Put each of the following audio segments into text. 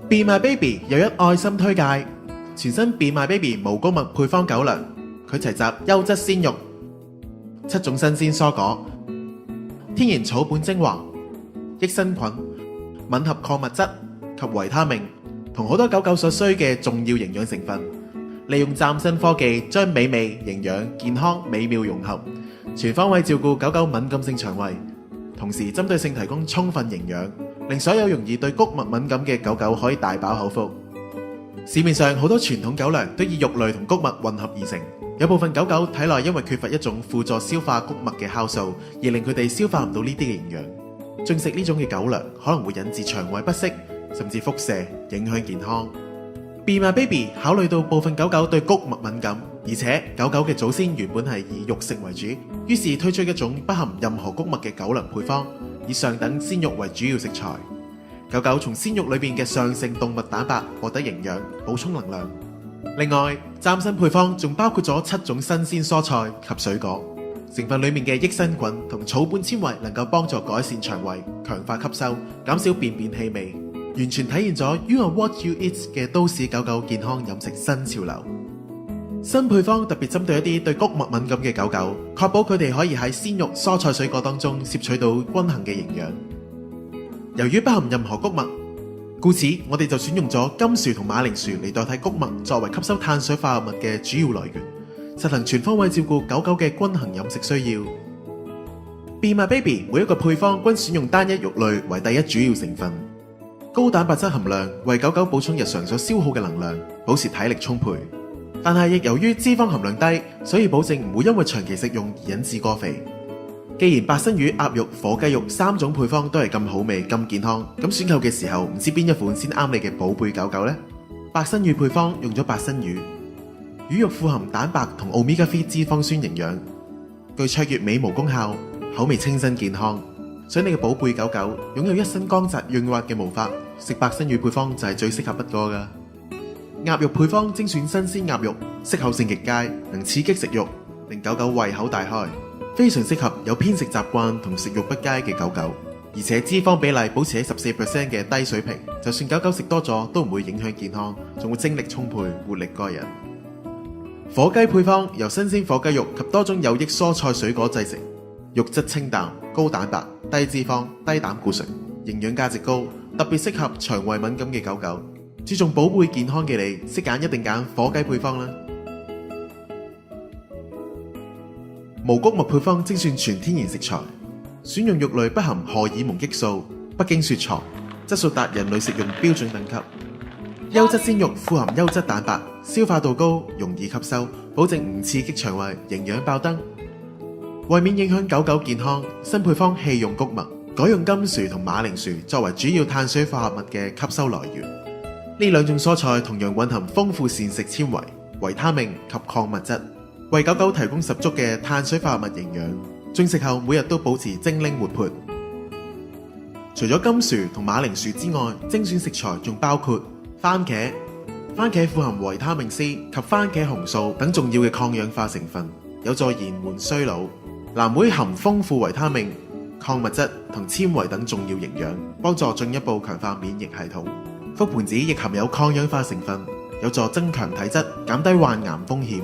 Be My Baby 有一愛心推介，全新 Be My Baby 無穀物配方狗糧，佢齊集優質鮮肉、7種新鮮蔬果、天然草本精華、益生菌、吻合礦物質及維他命，同好多狗狗所需嘅重要營養成分，利用嶄新科技將美味、營養、健康美妙融合，全方位照顧狗狗敏感性腸胃，同時針對性提供充分營養，令所有容易對穀物敏感嘅狗狗可以大飽口福。市面上好多傳統狗糧都以肉類同穀物混合而成，有部分狗狗體內因為缺乏一種輔助消化穀物嘅酵素，而令佢哋消化唔到呢啲嘅營養。進食呢種嘅狗糧可能會引致腸胃不適，甚至腹瀉，影響健康。Be My Baby 考慮到部分狗狗對穀物敏感，而且狗狗嘅祖先原本係以肉食為主，於是推出一種不含任何穀物嘅狗糧配方，以上等鮮肉為主要食材。狗狗從鮮肉裏面嘅上乘動物蛋白獲得營養，補充能量。另外，嶄新配方仲包括咗7種新鮮蔬菜及水果，成分裏面嘅益生菌同草本纖維能夠幫助改善腸胃、強化吸收、減少便便氣味，完全體現咗 You Are What You Eat 嘅都市狗狗健康飲食新潮流。新配方特別針對一啲對穀物敏感嘅狗狗，確保佢哋可以喺鮮肉、蔬菜、水果當中攝取到均衡嘅營養。由於不含任何穀物，故此我哋就選用咗甘薯同馬鈴薯嚟代替穀物，作為吸收碳水化合物嘅主要來源，實行全方位照顧狗狗嘅均衡飲食需要。Be My Baby 每一個配方均選用單一肉類為第一主要成分，高蛋白質含量為狗狗補充日常所消耗嘅能量，保持體力充沛。但係亦由於脂肪含量低，所以保證唔會因為長期食用而引致過肥。既然白身魚、鴨肉、火雞肉3種配方都係咁好味、咁健康，咁選購嘅時候唔知邊一款先啱你嘅寶貝狗狗呢？白身魚配方用咗白身魚，魚肉富含蛋白同 Omega-3 脂肪酸營養，具卓越美毛功效，口味清新健康。想你嘅寶貝狗狗擁有一身光澤潤滑嘅毛髮，食白身魚配方就係最適合不過㗎。鴨肉配方精選新鮮鴨肉，適口性極佳，能刺激食慾，令狗狗胃口大開，非常適合有偏食習慣同食慾不佳嘅狗狗。而且脂肪比例保持喺14% 嘅低水平，就算狗狗食多咗都唔會影響健康，仲會精力充沛，活力過人。火雞配方由新鮮火雞肉及多種有益蔬菜水果製成，肉質清淡，高蛋白、低脂肪、低膽固醇，營養價值高，特別適合腸胃敏感嘅狗狗。注重寶貝健康嘅你，識揀一定揀火雞配方啦。無穀物配方精選全天然食材，選用肉類不含荷爾蒙激素，不經雪藏，質素達人類食用標準等級。優質鮮肉富含優質蛋白，消化度高，容易吸收，保證唔刺激腸胃，營養爆燈。為免影響狗狗健康，新配方棄用穀物，改用甘薯同馬鈴薯作為主要碳水化合物嘅吸收來源。呢2種蔬菜同樣蘊含豐富膳食纖維、維他命及礦物質，為狗狗提供十足嘅碳水化合物營養。進食後每日都保持精靈活潑。除咗甘薯同馬鈴薯之外，精選食材仲包括番茄。番茄富含維他命 C 及番茄紅素等重要嘅抗氧化成分，有助延緩衰老。藍莓含豐富維他命、礦物質同纖維等重要營養，幫助進一步強化免疫系統。覆盆子亦含有抗氧化成分，有助增強體質，減低患癌風險。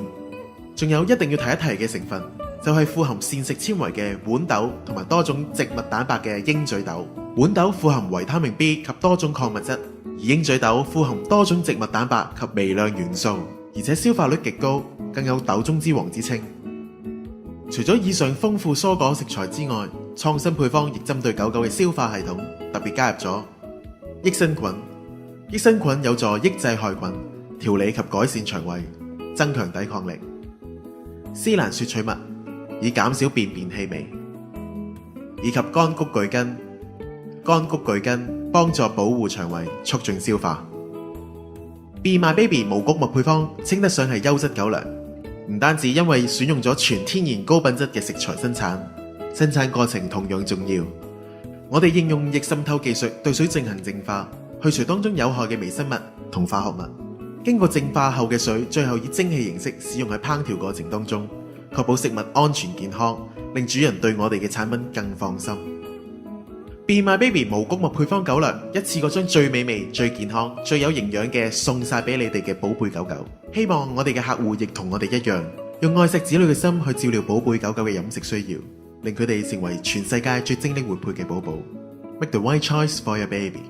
仲有一定要提一提嘅成分，就係富含膳食纖維嘅豌豆同埋多種植物蛋白嘅鷹嘴豆。豌豆富含維他命 B 及多種礦物質，而鷹嘴豆富含多種植物蛋白及微量元素，而且消化率極高，更有豆中之王之稱。除咗以上豐富蔬果食材之外，創新配方亦針對狗狗嘅消化系統，特別加入咗益生菌。益生菌有助抑制害菌、調理及改善腸胃，增強抵抗力。絲蘭說取物，以減少便便氣味，以及乾谷巨根。乾谷巨根幫助保護腸胃，促進消化。Be My Baby 無穀物配方稱得上係優質狗糧，唔單止因為選用咗全天然高品質嘅食材生產過程同樣重要。我哋應用逆滲透技術對水進行淨化，去除當中有害嘅微生物同化學物。經過淨化後嘅水，最後以蒸汽形式使用喺烹調過程當中，確保食物安全健康，令主人對我哋嘅產品更放心。Be My Baby無穀物配方狗糧，一次過將最美味、最健康、最有營養嘅送晒俾你哋嘅寶貝狗狗。希望我哋嘅客戶亦同我哋一樣，用愛惜子女嘅心去照料寶貝狗狗嘅飲食需要，令佢哋成為全世界最精靈活潑嘅寶寶。Make the right choice for your baby。